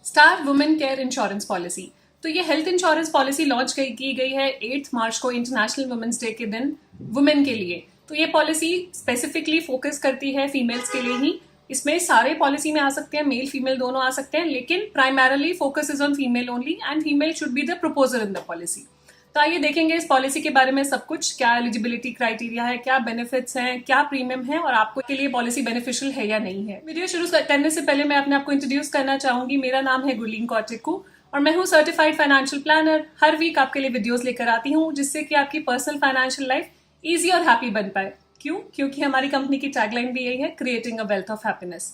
Star women care insurance policy. तो ये health insurance policy launch की गई है 8 मार्च को, इंटरनेशनल वुमेन्स डे के दिन, वुमेन के लिए। तो ये पॉलिसी स्पेसिफिकली फोकस करती है फीमेल्स के लिए ही। इसमें सारे पॉलिसी में आ सकते हैं, मेल फीमेल दोनों आ सकते हैं, लेकिन primarily focus is on female only and female should be the proposer in the policy. तो आइए देखेंगे इस पॉलिसी के बारे में सब कुछ, क्या एलिजिबिलिटी क्राइटेरिया है, क्या बेनिफिट्स हैं, क्या प्रीमियम है और आपको के लिए पॉलिसी बेनिफिशियल है या नहीं है। वीडियो शुरू करने से पहले मैं अपने आपको इंट्रोड्यूस करना चाहूंगी। मेरा नाम है गुरलीन कौटिकू और मैं हूँ सर्टिफाइड फाइनेंशियल प्लानर। हर वीक आपके लिए वीडियोस लेकर आती हूँ जिससे कि आपकी पर्सनल फाइनेंशियल लाइफ ईजी और हैप्पी बन पाए। क्यों? क्योंकि हमारी कंपनी की टैगलाइन भी यही है, creating a wealth of happiness.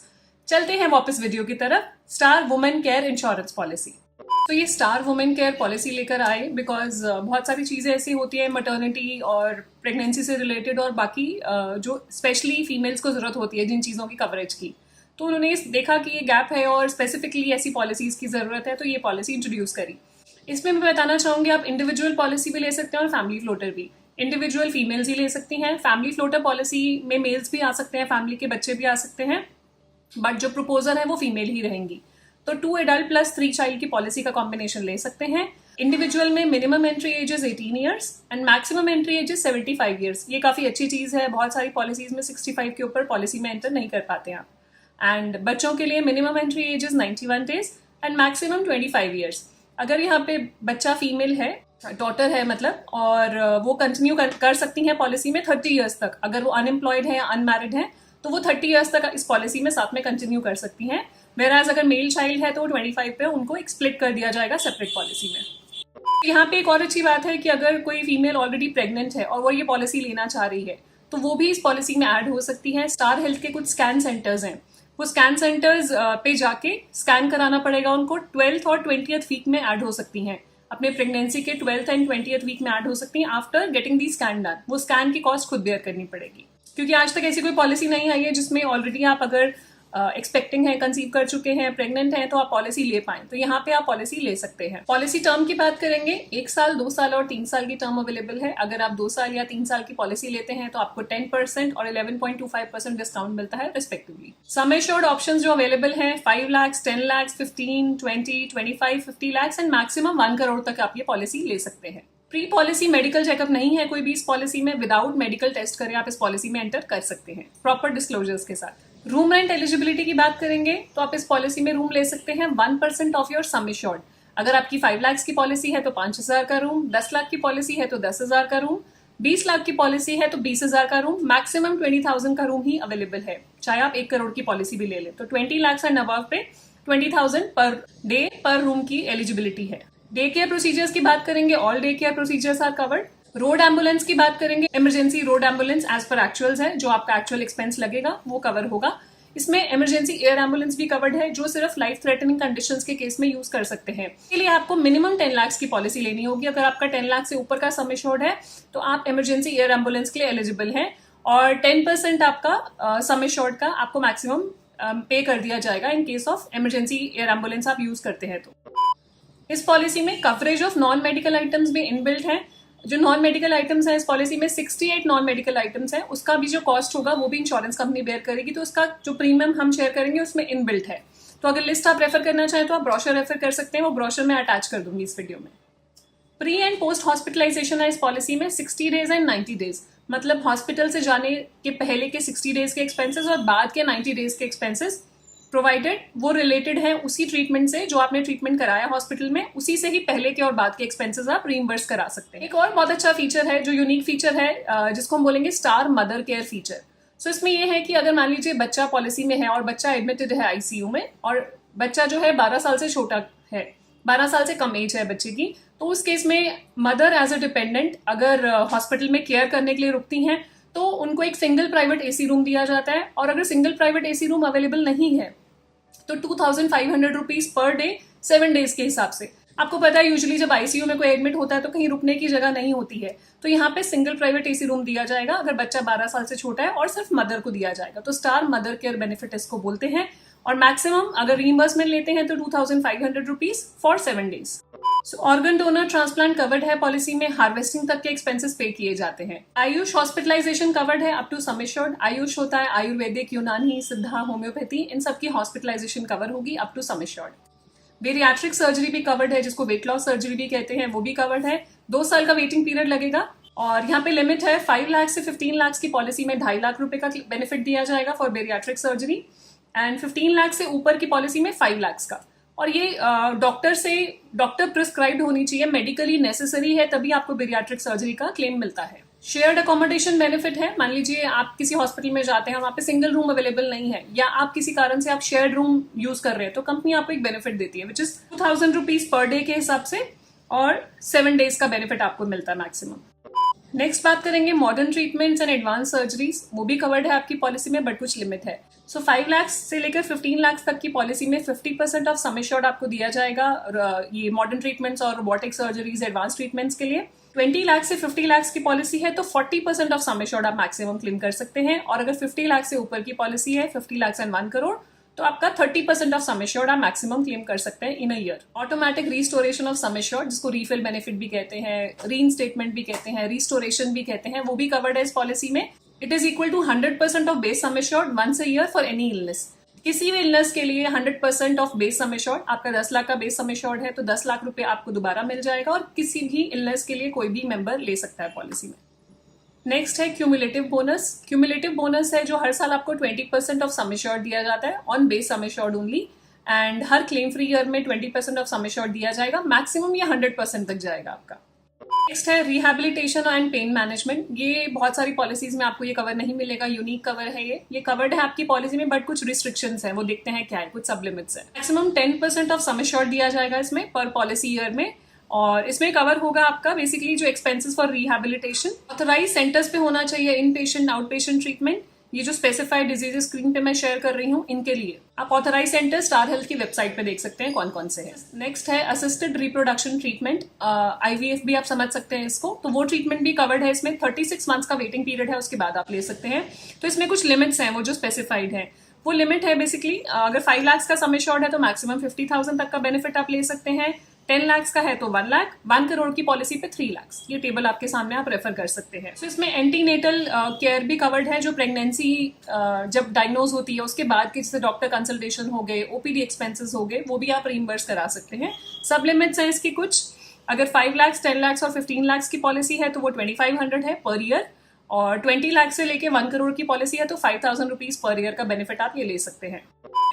चलते हैं वापस वीडियो की तरफ। Star women care insurance policy. तो ये स्टार वुमेन केयर पॉलिसी लेकर आए बिकॉज बहुत सारी चीज़ें ऐसी होती है मटर्निटी और प्रेगनेंसी से रिलेटेड और बाकी जो स्पेशली फीमेल्स को ज़रूरत होती है जिन चीज़ों की कवरेज की। तो उन्होंने देखा कि ये गैप है और स्पेसिफिकली ऐसी पॉलिसीज़ की ज़रूरत है, तो ये पॉलिसी इंट्रोड्यूस करी। इसमें मैं बताना चाहूँगी आप इंडिविजुअल पॉलिसी भी ले सकते हैं और फैमिली फ्लोटर भी। इंडिविजुअल फीमेल्स ही ले सकती हैं। फैमिली फ्लोटर पॉलिसी में मेल्स भी आ सकते हैं, फैमिली के बच्चे भी आ सकते हैं, बट जो प्रपोजर है वो फीमेल ही रहेंगी। तो 2 एडल्ट प्लस 3 चाइल्ड की पॉलिसी का कॉम्बिनेशन ले सकते हैं। इंडिविजुअल में minimum entry age is 18 years and maximum entry age is 75 years. ये काफ़ी अच्छी चीज़ है। बहुत सारी पॉलिसीज में 65 के ऊपर पॉलिसी में एंटर नहीं कर पाते हैं आप। एंड बच्चों के लिए minimum entry age is 91 days and maximum 25 years. अगर यहाँ पे बच्चा फीमेल है, डॉटर है मतलब, और वो कंटिन्यू कर सकती हैं पॉलिसी में 30 ईयर्स तक। अगर वो अनएम्प्लॉयड है या अनमैरिड है तो वो 30 ईयर्स तक इस पॉलिसी में साथ में कंटिन्यू कर सकती हैं। वेराज अगर मेल चाइल्ड है तो 25 पे उनको एक स्प्लिट कर दिया जाएगा सेपरेट पॉलिसी में। यहाँ पे एक और अच्छी बात है कि अगर कोई फीमेल ऑलरेडी प्रेग्नेंट है और वो ये पॉलिसी लेना चाह रही है तो वो भी इस पॉलिसी में ऐड हो सकती है। स्टार हेल्थ के कुछ स्कैन सेंटर्स हैं, वो स्कैन सेंटर्स पे जाके स्कैन कराना पड़ेगा उनको। 12th और 20th वीक में ऐड हो सकती हैं, अपने प्रेगनेंसी के 12th एंड 20th वीक में ऐड हो सकती हैं after getting the scan done. वो स्कैन की कॉस्ट खुद बेयर करनी पड़ेगी, क्योंकि आज तक ऐसी कोई पॉलिसी नहीं आई है जिसमें ऑलरेडी आप अगर एक्सपेक्टिंग है, कंसीव कर चुके हैं, प्रेग्नेंट हैं तो आप पॉलिसी ले पाएं। तो यहाँ पे आप पॉलिसी ले सकते हैं। पॉलिसी टर्म की बात करेंगे, 1 साल, 2 साल और 3 साल की टर्म अवेलेबल है। अगर आप 2 साल या 3 साल की पॉलिसी लेते हैं तो आपको 10% और 11.25% डिस्काउंट मिलता है रिस्पेक्टिवली। सम एश्योर्ड ऑप्शन जो अवेलेबल है 5 लाख, 10 लाख, 15, 20, 25, 50 लाख एंड मैक्सिमम 1 करोड़ तक आप ये पॉलिसी ले सकते हैं। प्री पॉलिसी मेडिकल चेकअप नहीं है कोई भी इस पॉलिसी में। विदाउट मेडिकल टेस्ट करे आप इस पॉलिसी में एंटर कर सकते हैं प्रॉपर डिस्क्लोजर्स के साथ। रूम रेंट एलिजिबिलिटी की बात करेंगे तो आप इस पॉलिसी में रूम ले सकते हैं 1% ऑफ योर सम एश्योर्ड। अगर आपकी 5 लाख की पॉलिसी है तो 5,000 का रूम, 10 लाख की पॉलिसी है तो 10,000 का रूम, 20 लाख की पॉलिसी है तो 20,000 का रूम, मैक्सिमम 20,000 का रूम ही अवेलेबल है, चाहे आप 1 करोड़ की पॉलिसी भी ले लें। तो 20 लाख एंड अबव पे 20,000 पर डे पर रूम की एलिजिबिलिटी है। डे केयर प्रोसीजर्स की बात करेंगे, all day care procedures are covered. Road ambulance की बात करेंगे, emergency road ambulance as per actuals है, जो आपका एक्चुअल एक्सपेंस लगेगा वो कवर होगा। इसमें इमरजेंसी एयर एम्बुलेंस भी कवर्ड है, जो सिर्फ लाइफ थ्रेटनिंग कंडीशंस के केस में यूज कर सकते हैं। इसके लिए आपको मिनिमम 10 लाख की पॉलिसी लेनी होगी। अगर आपका 10 लाख से ऊपर का सम एश्योर्ड है तो आप इमरजेंसी एयर एम्बुलेंस के लिए एलिजिबल हैं और 10% आपका सम एश्योर्ड का आपको मैक्सिमम पे कर दिया जाएगा in case of emergency air ambulance आप यूज करते हैं। तो इस पॉलिसी में coverage of non medical items भी इनबिल्ट है। जो नॉन मेडिकल आइटम्स है इस पॉलिसी में 68 नॉन मेडिकल आइटम्स है, उसका भी जो कॉस्ट होगा वो भी इंश्योरेंस कंपनी बेयर करेगी। तो उसका जो प्रीमियम हम शेयर करेंगे उसमें इनबिल्ट है। तो अगर लिस्ट आप रेफर करना चाहें तो आप ब्रोशर रेफर कर सकते हैं, वो ब्रोशर में अटैच कर दूंगी इस वीडियो में। प्री एंड पोस्ट हॉस्पिटलाइजेशन है इस पॉलिसी में 60 डेज एंड 90 डेज। मतलब हॉस्पिटल से जाने के पहले के 60 डेज के एक्सपेंसेस और बाद के 90 डेज के एक्सपेंसेस, प्रोवाइडेड वो रिलेटेड है उसी ट्रीटमेंट से जो आपने ट्रीटमेंट कराया हॉस्पिटल में, उसी से ही पहले के और बाद के एक्सपेंसेस आप रीइंबर्स करा सकते हैं। एक और बहुत अच्छा फीचर है जो यूनिक फीचर है, जिसको हम बोलेंगे स्टार मदर केयर फीचर। सो इसमें ये है कि अगर मान लीजिए बच्चा पॉलिसी में है और बच्चा एडमिटेड है आईसीयू में और बच्चा जो है 12 साल से छोटा है, 12 साल से कम एज है बच्चे की, तो उस केस में मदर एज अ डिपेंडेंट अगर हॉस्पिटल में केयर करने के लिए रुकती हैं तो उनको एक सिंगल प्राइवेट एसी रूम दिया जाता है। और अगर single private AC room available नहीं है तो 2,500 रुपीज पर डे 7 डेज के हिसाब से। आपको पता है यूजुअली जब आईसीयू में कोई एडमिट होता है तो कहीं रुकने की जगह नहीं होती है, तो यहाँ पे सिंगल प्राइवेट एसी रूम दिया जाएगा अगर बच्चा 12 साल से छोटा है और सिर्फ मदर को दिया जाएगा। तो स्टार मदर केयर बेनिफिट इसको बोलते हैं। और मैक्सिमम अगर रीइंबर्समेंट लेते हैं तो 2,500 rupees for 7 days. Organ donor transplant covered है पॉलिसी में, हार्वेस्टिंग तक के एक्सपेंसेस पे किए जाते हैं। आयुष हॉस्पिटलाइजेशन कवर्ड है up to sum assured. Ayush होता है आयुर्वेदिक, यूनानी, सिद्धा, होम्योपैथी, इन सब की हॉस्पिटलाइजेशन कवर होगी up to sum assured. Bariatric surgery भी कवर्ड है, जिसको वेट लॉस सर्जरी भी कहते हैं, वो भी कवर्ड है। 2 साल का वेटिंग पीरियड लगेगा और यहाँ पे लिमिट है 5 लाख से 15 लाख की पॉलिसी में 2.5 लाख रुपए का बेनिफिट दिया जाएगा for bariatric surgery and 15 lakh से ऊपर की पॉलिसी में 5 लाख का। और ये डॉक्टर प्रिस्क्राइब्ड होनी चाहिए, मेडिकली नेसेसरी है, तभी आपको बेरियाट्रिक सर्जरी का क्लेम मिलता है। शेयर्ड अकोमोडेशन बेनिफिट है, मान लीजिए आप किसी हॉस्पिटल में जाते हैं, वहाँ पे सिंगल रूम अवेलेबल नहीं है या आप किसी कारण से आप शेयर्ड रूम यूज कर रहे हैं, तो कंपनी आपको एक बेनिफिट देती है which is 2000 rupees per day के हिसाब से और 7 डेज का बेनिफिट आपको मिलता है मैक्सिमम। नेक्स्ट बात करेंगे modern treatments and advance surgeries, वो भी कवर्ड है आपकी पॉलिसी में बट कुछ लिमिट है। सो 5 लाख से लेकर 15 लाख तक की पॉलिसी में 50% ऑफ सम एश्योर्ड आपको दिया जाएगा ये मॉडर्न ट्रीटमेंट्स और रोबोटिक सर्जरीज एडवांस ट्रीटमेंट्स के लिए। 20 लाख से 50 लाख की पॉलिसी है तो 40% ऑफ सम एश्योर्ड आप मैक्सिमम क्लेम कर सकते हैं, और अगर 50 लाख से ऊपर की पॉलिसी है 50 लाख एंड 1 करोड़ तो आपका 30% ऑफ सम एश्योर्ड आप मैक्सिमम क्लेम कर सकते हैं in a year. Automatic restoration of sum assured, जिसको रीफिल बेनिफिट भी कहते हैं, रीइंस्टेटमेंट भी कहते हैं, रिस्टोरेशन भी कहते हैं, वो भी कवर्ड है इस पॉलिसी में। It is equal to 100% of base sum assured once a year for any illness. किसी भी इलनेस के लिए 100% ऑफ बेस सम एश्योर्ड, आपका 10 लाख का बेस सम एश्योर्ड है तो 10 लाख रुपए आपको दोबारा मिल जाएगा, और किसी भी इलनेस के लिए कोई भी मेंबर ले सकता है पॉलिसी में। नेक्स्ट है क्यूमुलेटिव बोनस। क्यूमुलेटिव बोनस है जो हर साल आपको 20% ऑफ सम एश्योर्ड दिया जाता है on base sum assured only, and her claim free year में 20% ऑफ सम एश्योर्ड दिया जाएगा, मैक्सिमम ये 100% तक जाएगा आपका। नेक्स्ट है रिहैबिलिटेशन एंड पेन मैनेजमेंट। ये बहुत सारी पॉलिसीज में आपको ये कवर नहीं मिलेगा, यूनिक कवर है ये कवर्ड है आपकी पॉलिसी में बट कुछ रिस्ट्रिक्शंस हैं, वो देखते हैं क्या है, कुछ सब लिमिट्स है। मैक्सिमम 10% ऑफ सम एश्योर्ड दिया जाएगा इसमें पर पॉलिसी ईयर में, और इसमें कवर होगा आपका बेसिकली जो expenses for rehabilitation. Authorise centres पे होना चाहिए in patient out patient treatment, ये जो स्पेसिफाइड डिजीजेस स्क्रीन पे मैं शेयर कर रही हूँ इनके लिए आप ऑथराइज सेंटर स्टार हेल्थ की वेबसाइट पे देख सकते हैं कौन कौन से हैं। नेक्स्ट है असिस्टेड रिप्रोडक्शन ट्रीटमेंट, IVF भी आप समझ सकते हैं इसको, तो वो ट्रीटमेंट भी कवर्ड है इसमें। 36 मंथ्स का वेटिंग पीरियड है, उसके बाद आप ले सकते हैं। तो इसमें कुछ लिमिट्स हैं वो जो स्पेसिफाइड है, वो लिमिट है बेसिकली अगर 5 लाख का सम एश्योर्ड है तो मैक्सिमम 50,000 तक का बेनिफिट आप ले सकते हैं, 10 लाख का है तो 1 लाख, 1 करोड़ की पॉलिसी पे 3 लाख। ये टेबल आपके सामने आप रेफर कर सकते हैं। तो इसमें एंटीनेटल केयर भी कवर्ड है, जो प्रेगनेंसी जब डायग्नोज होती है उसके बाद के जैसे डॉक्टर कंसल्टेशन हो गए, OPD एक्सपेंसेस हो गए, वो भी आप रिइंबर्स करा सकते हैं। सब लिमिट्स हैं इसकी कुछ, अगर 5 लाख 10 लाख और 15 लाख की पॉलिसी है तो वो 2500 है पर ईयर, और 20 लाख से लेके 1 करोड़ की पॉलिसी है तो 5000 रुपीज पर ईयर का बेनिफिट आप ये ले सकते हैं।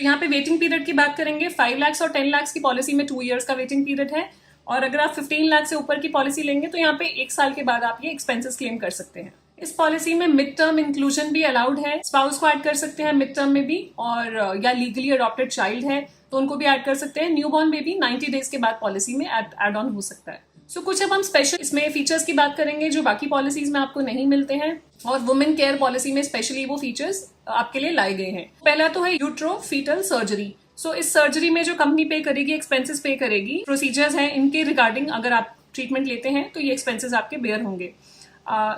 यहाँ पे वेटिंग पीरियड की बात करेंगे, 5 लाख और 10 लाख की पॉलिसी में 2 इयर्स का वेटिंग पीरियड है, और अगर आप 15 लाख से ऊपर की पॉलिसी लेंगे तो यहाँ पे 1 साल के बाद आप ये एक्सपेंसेस क्लेम कर सकते हैं। इस पॉलिसी में मिड टर्म इंक्लूजन भी अलाउड है, स्पाउस को ऐड कर सकते हैं मिड टर्म में भी, और या लीगली अडॉप्टेड चाइल्ड है तो उनको भी ऐड कर सकते हैं। न्यूबॉर्न बेबी 90 डेज के बाद पॉलिसी में ऐड ऑन हो सकता है। सो कुछ अब हम स्पेशल इसमें फीचर्स की बात करेंगे जो बाकी पॉलिसीज में आपको नहीं मिलते हैं, और वुमेन केयर पॉलिसी में स्पेशली वो फीचर्स आपके लिए लाए गए हैं। पहला तो है यूट्रो फीटल सर्जरी। सो इस सर्जरी में जो कंपनी पे करेगी, एक्सपेंसेस पे करेगी, प्रोसीजर्स हैं इनके रिगार्डिंग अगर आप ट्रीटमेंट लेते हैं तो ये एक्सपेंसेस आपके बेयर होंगे।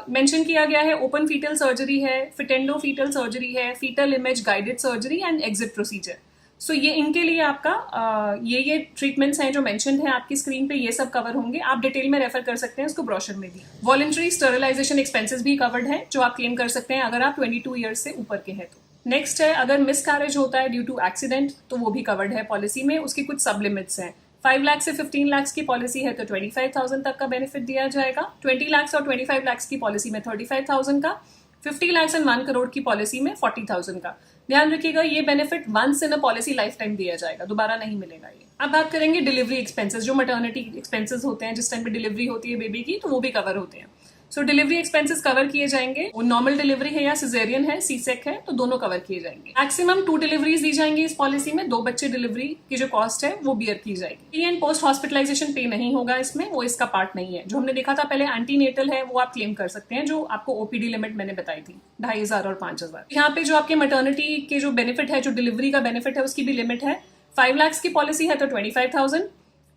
मेंशन किया गया है ओपन फीटल सर्जरी है, फिटेंडो फीटल सर्जरी है, fetal image guided surgery and EXIT procedure. So ये इनके लिए आपका ये ट्रीटमेंट्स हैं जो मेंशन्ड हैं आपकी स्क्रीन पे, ये सब कवर होंगे। आप डिटेल में रेफर कर सकते हैं इसको ब्रोशर में भी। वॉलंटरी स्टरलाइजेशन एक्सपेंसेस भी कवर्ड है जो आप क्लेम कर सकते हैं अगर आप 22 ईयर्स से ऊपर के हैं तो। नेक्स्ट है अगर मिसकैरेज होता है ड्यू टू एक्सीडेंट तो वो भी कवर्ड है पॉलिसी में, उसकी कुछ सब लिमिट्स हैं। 5 लाख से 15 लाख की पॉलिसी है तो 25,000 तक का बेनिफिट दिया जाएगा, 20 लाख और 25 लाख की पॉलिसी में 35,000 का, 50 लाख एंड 1 करोड़ की पॉलिसी में 40,000 का। ध्यान रखिएगा ये benefit once in a policy lifetime दिया जाएगा, दोबारा नहीं मिलेगा ये। अब बात करेंगे डिलीवरी एक्सपेंसेस, जो मैटरनिटी एक्सपेंसेस होते हैं जिस टाइम पे डिलीवरी होती है बेबी की, तो वो भी कवर होते हैं। सो डिलीवरी एक्सपेंसेस कवर किए जाएंगे, वो नॉर्मल डिलीवरी है या सिजेरियन है, सीसेक है, तो दोनों कवर किए जाएंगे। मैक्सिमम 2 डिलीवरीज दी जाएंगी इस पॉलिसी में, 2 बच्चे डिलीवरी की जो कॉस्ट है वो बियर की जाएगी। प्री एंड पोस्ट हॉस्पिटलाइजेशन पे नहीं होगा इसमें, वो इसका पार्ट नहीं है। जो हमने देखा था पहले एंटीनेटल है वो आप क्लेम कर सकते हैं, जो आपको OPD लिमिट मैंने बताई थी 2,500 और 5,000। यहाँ पे जो आपके मैटरनिटी के जो बेनिफिट है, जो डिलीवरी का बेनिफिट है, उसकी भी लिमिट है। 5 लाख की पॉलिसी है तो 25,000,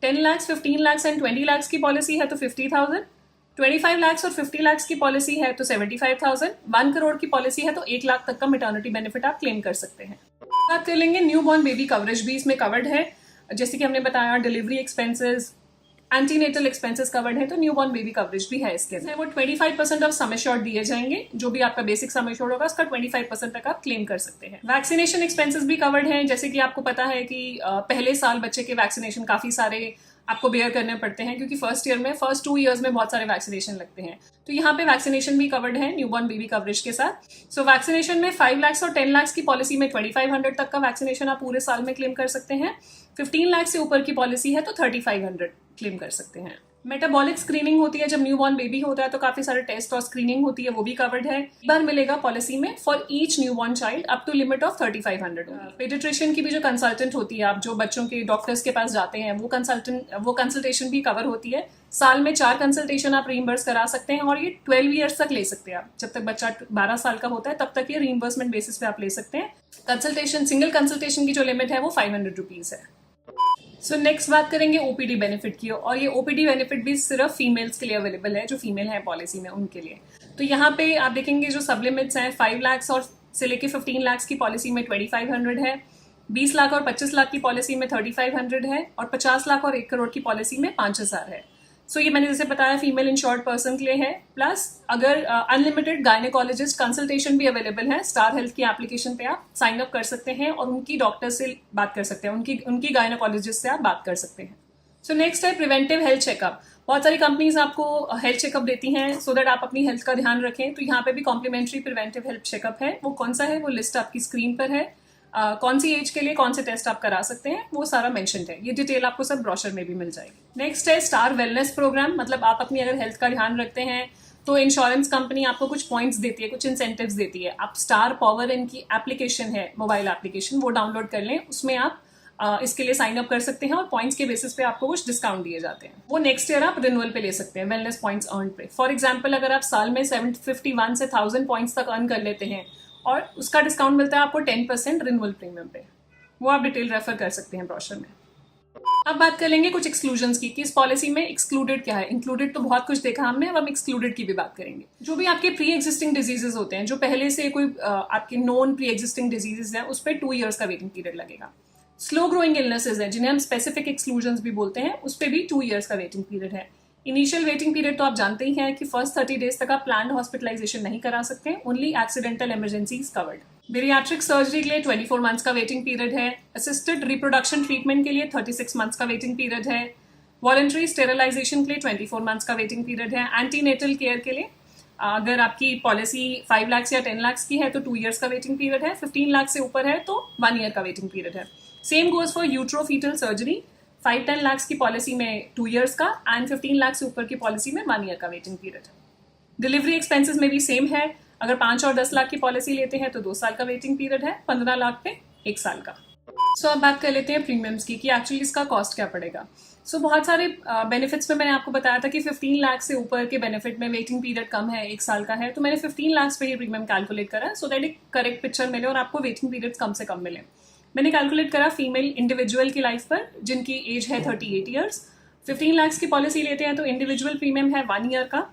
10 लाख 15 लाख एंड 20 लाख की पॉलिसी है तो 50,000, 25 लाख और 50 लाख की पॉलिसी है तो 75,000, 1 करोड़ की पॉलिसी है तो 1 लाख तक का मैटरनिटी बेनिफिट आप क्लेम कर सकते हैं। बात कर लेंगे न्यू बॉर्न बेबी कवरेज भी इसमें कवर्ड है, जैसे कि हमने बताया delivery expenses, antenatal expenses covered है, तो न्यूबॉर्न बेबी कवरेज भी है इसके अंदर। वो 25% ऑफ सम एश्योर्ड दिए जाएंगे, जो भी आपका बेसिक सम एश्योर्ड होगा उसका 25% तक आप क्लेम कर सकते हैं। वैक्सीनेशन एक्सपेंसेस भी कवर्ड हैं, जैसे कि आपको पता है कि पहले साल बच्चे के वैक्सीनेशन काफी सारे आपको बेयर करने पड़ते हैं, क्योंकि फर्स्ट 2 ईयर्स में बहुत सारे वैक्सीनेशन लगते हैं। तो यहाँ पे वैक्सीनेशन भी कवर्ड है न्यूबॉर्न बेबी कवरेज के साथ। सो वैक्सीनेशन में 5 लाख और 10 लाख की पॉलिसी में 2500 तक का वैक्सीनेशन आप पूरे साल में क्लेम कर सकते हैं। 15 लाख से ऊपर की पॉलिसी है तो 3500 क्लेम कर सकते हैं। मेटाबॉलिक स्क्रीनिंग होती है जब न्यूबॉर्न बेबी होता है, तो काफी सारे टेस्ट और स्क्रीनिंग होती है, वो भी कवर्ड है। एक बार मिलेगा पॉलिसी में for each newborn child up to limit of 3500। Paediatrician की भी जो कंसल्टेंट होती है, आप जो बच्चों के डॉक्टर्स के पास जाते हैं, वो कंसल्टेशन भी कवर होती है। साल में 4 कंसल्टेशन आप रीइंबर्स करा सकते हैं, और ये 12 ईयर्स तक ले सकते हैं आप। जब तक बच्चा 12 साल का होता है तब तक ये रीइंबर्समेंट बेसिस पे आप ले सकते हैं। सिंगल कंसल्टेशन की जो लिमिट है वो 500 रुपीज है। सो नेक्स्ट बात करेंगे ओपीडी बेनिफिट की, और ये ओपीडी बेनिफिट भी सिर्फ फीमेल्स के लिए अवेलेबल है, जो फीमेल है पॉलिसी में उनके लिए। तो यहाँ पे आप देखेंगे जो सब लिमिट्स हैं, 5 लाख और से लेके 15 लाख की पॉलिसी में 2500 है, 20 लाख और 25 लाख की पॉलिसी में 3500 है, और 50 लाख और 1 करोड़ की पॉलिसी में 5000 है। सो ये मैंने जैसे बताया फीमेल इंश्योर्ड पर्सन के लिए है। प्लस अगर अनलिमिटेड गायनेकोलॉजिस्ट कंसल्टेशन भी अवेलेबल है, स्टार हेल्थ की एप्लीकेशन पे आप साइन अप कर सकते हैं और उनकी डॉक्टर से बात कर सकते हैं, उनकी गायनेकोलॉजिस्ट से आप बात कर सकते हैं। सो नेक्स्ट है प्रिवेंटिव हेल्थ चेकअप। बहुत सारी कंपनीज आपको हेल्थ चेकअप देती हैं सो दैट आप अपनी हेल्थ का ध्यान रखें। तो यहाँ पे भी कॉम्प्लीमेंट्री प्रिवेंटिव हेल्थ चेकअप है। वो कौन सा है, वो लिस्ट आपकी स्क्रीन पर है। कौन सी एज के लिए कौन से टेस्ट आप करा सकते हैं, वो सारा मेंशन्ड है। ये डिटेल आपको सब ब्रोशर में भी मिल जाएगी। नेक्स्ट है स्टार वेलनेस प्रोग्राम। मतलब आप अपनी अगर हेल्थ का ध्यान रखते हैं तो इंश्योरेंस कंपनी आपको कुछ पॉइंट्स देती है, कुछ इंसेंटिव्स देती है। आप स्टार पावर इनकी एप्लीकेशन है, मोबाइल एप्लीकेशन, वो डाउनलोड कर लें। उसमें आप इसके लिए साइन अप कर सकते हैं और पॉइंट्स के बेसिस पे आपको कुछ डिस्काउंट दिए जाते हैं। वो नेक्स्ट ईयर आप रिन्यूअल पे ले सकते हैं, वेलनेस पॉइंट्स अर्न पे। फॉर एग्जाम्पल अगर आप साल में 751 से 1000 पॉइंट्स तक अर्न कर लेते हैं और उसका डिस्काउंट मिलता है आपको 10% रिन्यूअल प्रीमियम पे, वो आप डिटेल रेफर कर सकते हैं ब्रोशर में। अब बात कर लेंगे कुछ एक्सक्लूजन्स की कि इस पॉलिसी में एक्सक्लूडेड क्या है। इंक्लूडेड तो बहुत कुछ देखा हमने, अब हम एक्सक्लूडेड की भी बात करेंगे। जो भी आपके प्री एग्जिस्टिंग डिजीजेस होते हैं, जो पहले से कोई आपके नॉन प्री एग्जिस्टिंग डिजीजेस हैं, उस पर 2 ईयर्स का वेटिंग पीरियड लगेगा। स्लो ग्रोइंग इलनेसेस हैं जिन्हें हम स्पेसिफिक एक्सक्लूजन्स भी बोलते हैं, उस पर भी 2 ईयर्स का वेटिंग पीरियड है। इनिशियल वेटिंग पीरियड तो आप जानते ही हैं कि फर्स्ट 30 डेज तक आप प्लान्ड हॉस्पिटलाइजेशन नहीं करा सकते, only accidental emergencies covered. Bariatric surgery के लिए 24 मंथ्स का वेटिंग पीरियड है। असिस्टेड रिप्रोडक्शन ट्रीटमेंट के लिए 36 मंथ्स का वेटिंग पीरियड है। वॉलंटरी स्टेरिलाइजेशन के लिए 24 मंथ्स का वेटिंग पीरियड है। एंटीनेटल केयर के लिए अगर आपकी पॉलिसी 5 लाख या 10 लाख की है तो 2 ईयर्स का वेटिंग पीरियड है। 15 लाख से ऊपर है तो 1 ईयर का वेटिंग पीरियड है। Same goes for uterofetal surgery. 5-10 lakh की पॉलिसी में 2 ईयर्स का एंड 15 लाख से ऊपर की पॉलिसी में 1 ईयर का वेटिंग पीरियड है। डिलीवरी एक्सपेंसेस में भी सेम है। अगर 5 और 10 लाख की पॉलिसी लेते हैं तो 2 साल का वेटिंग पीरियड है, 15 लाख पे 1 साल का। सो अब बात कर लेते हैं प्रीमियम्स की कि एक्चुअली इसका कॉस्ट क्या पड़ेगा। सो बहुत सारे बेनिफिट्स में मैंने आपको बताया था कि 15 लाख से ऊपर के बेनिफिट में वेटिंग पीरियड कम है, 1 साल का है। तो मैंने 15 लाख पे ये प्रीमियम कैलकुलेट करा सो दैट एक करेक्ट पिक्चर मिले और आपको वेटिंग पीरियड कम से कम मिले। मैंने कैलकुलेट करा फीमेल इंडिविजुअल की लाइफ पर जिनकी एज है 38 ईयर्स। 15 लाख की पॉलिसी लेते हैं तो इंडिविजुअल प्रीमियम है 1 ईयर का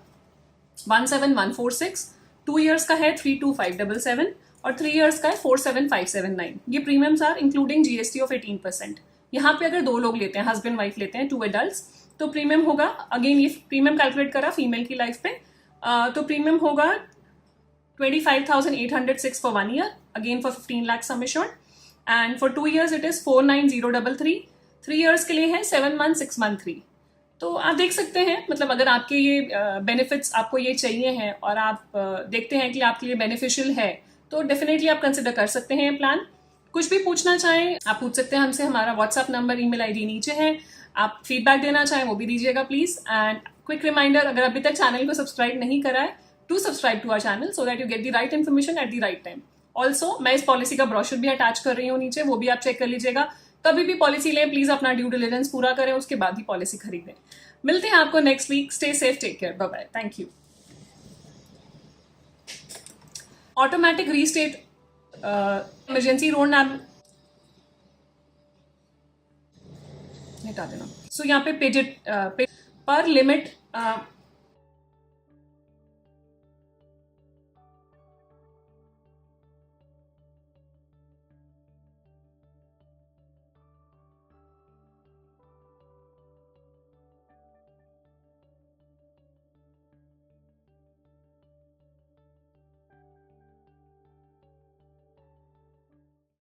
17146, 2 ईयर्स का है 32577 और 3 ईयर्स का है 47579। ये premiums are including GST of 18%। यहाँ पे अगर 2 लोग लेते हैं, हस्बैंड वाइफ लेते हैं, 2 एडल्ट्स, तो प्रीमियम होगा, अगेन ये प्रीमियम कैलकुलेट करा फीमेल की लाइफ पे, तो प्रीमियम होगा 25,806 for 1 year, again for 15 lakh sum assured, and for 2 years it is 49033, 3 years के लिए है 71613। तो आप देख सकते हैं, मतलब अगर आपके ये बेनिफिट्स आपको ये चाहिए हैं और आप देखते हैं कि आपके लिए बेनिफिशियल है तो डेफिनेटली आप कंसिडर कर सकते हैं ये प्लान। कुछ भी पूछना चाहें आप पूछ सकते हैं हमसे, हमारा व्हाट्सएप नंबर, ईमेल आईडी नीचे है। आप फीडबैक देना चाहें वो भी दीजिएगा प्लीज। एंड क्विक रिमाइंडर, अगर अभी तक चैनल को सब्सक्राइब नहीं करा है, to subscribe to our channel so that you get the right information at the right time. Also मैं इस पॉलिसी का ब्रोशर भी अटैच कर रही हूँ नीचे, वो भी आप चेक कर लीजिएगा। कभी भी पॉलिसी लें प्लीज अपना ड्यू डिलिजेंस पूरा करें, उसके बाद ही पॉलिसी खरीदें। मिलते हैं आपको next week. Stay safe, take care, bye bye, thank you. Automatic restate emergency road नाम हटा देना। सो यहाँ पे पेजेड पर लिमिट